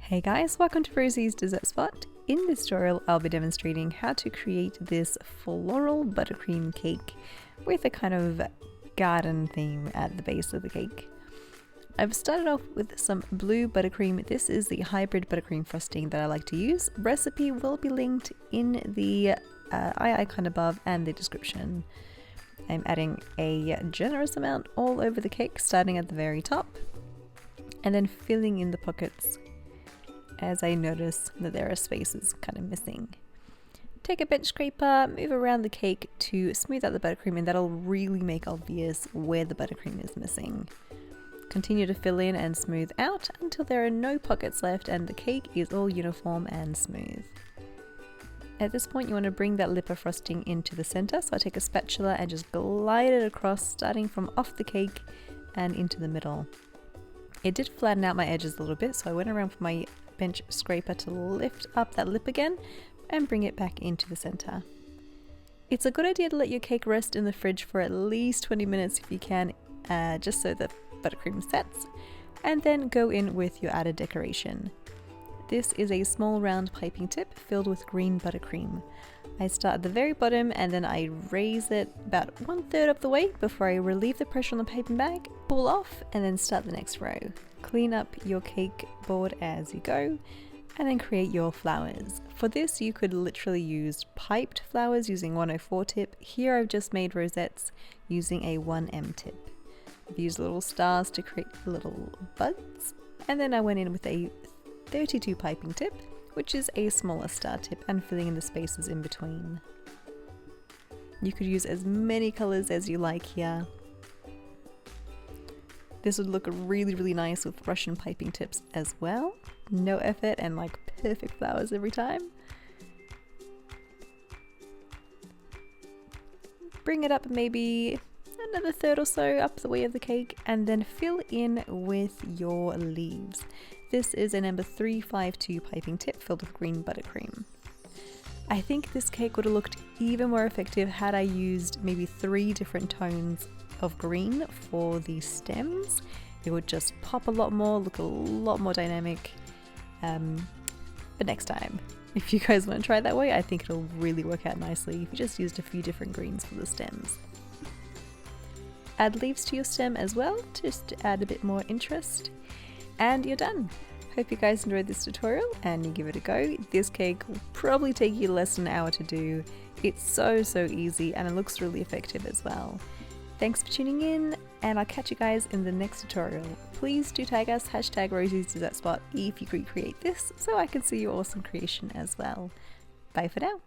Hey guys, welcome to Rosie's Dessert Spot. In this tutorial I'll be demonstrating how to create this floral buttercream cake with a kind of garden theme at the base of the cake. I've started off with some blue buttercream. This is the hybrid buttercream frosting that I like to use. Recipe will be linked in the eye icon above and the description. I'm adding a generous amount all over the cake, starting at the very top and then filling in the pockets as I notice that there are spaces kind of missing. Take a bench scraper, move around the cake to smooth out the buttercream, and that'll really make obvious where the buttercream is missing. Continue to fill in and smooth out until there are no pockets left and the cake is all uniform and smooth. At this point you want to bring that lip of frosting into the center, so I take a spatula and just glide it across, starting from off the cake and into the middle. It did flatten out my edges a little bit, so I went around with my bench scraper to lift up that lip again and bring it back into the center. It's a good idea to let your cake rest in the fridge for at least 20 minutes if you can, just so the buttercream sets, and then go in with your added decoration. This is a small round piping tip filled with green buttercream. I start at the very bottom and then I raise it about 1/3 of the way before I relieve the pressure on the piping bag, pull off, and then start the next row. Clean up your cake board as you go and then create your flowers. For this you could literally use piped flowers using 104 tip. Here I've just made rosettes using a 1M tip. I've used little stars to create little buds, and then I went in with a 32 piping tip, which is a smaller star tip, and filling in the spaces in between. You could use as many colors as you like here. This would look really nice with Russian piping tips as well. No effort and like perfect flowers every time. Bring it up maybe another third or so up the way of the cake and then fill in with your leaves. This is a number 352 piping tip filled with green buttercream. I think this cake would have looked even more effective had I used maybe 3 different tones of green for the stems. It would just pop a lot more, look a lot more dynamic. But next time, if you guys want to try it that way, I think it'll really work out nicely if you just used a few different greens for the stems. Add leaves to your stem as well, just to add a bit more interest. And you're done. Hope you guys enjoyed this tutorial and you give it a go. This cake will probably take you less than an hour to do. It's so easy and it looks really effective as well. Thanks for tuning in, and I'll catch you guys in the next tutorial. Please do tag us, #Rosie's Dessert Spot, if you recreate this, so I can see your awesome creation as well. Bye for now.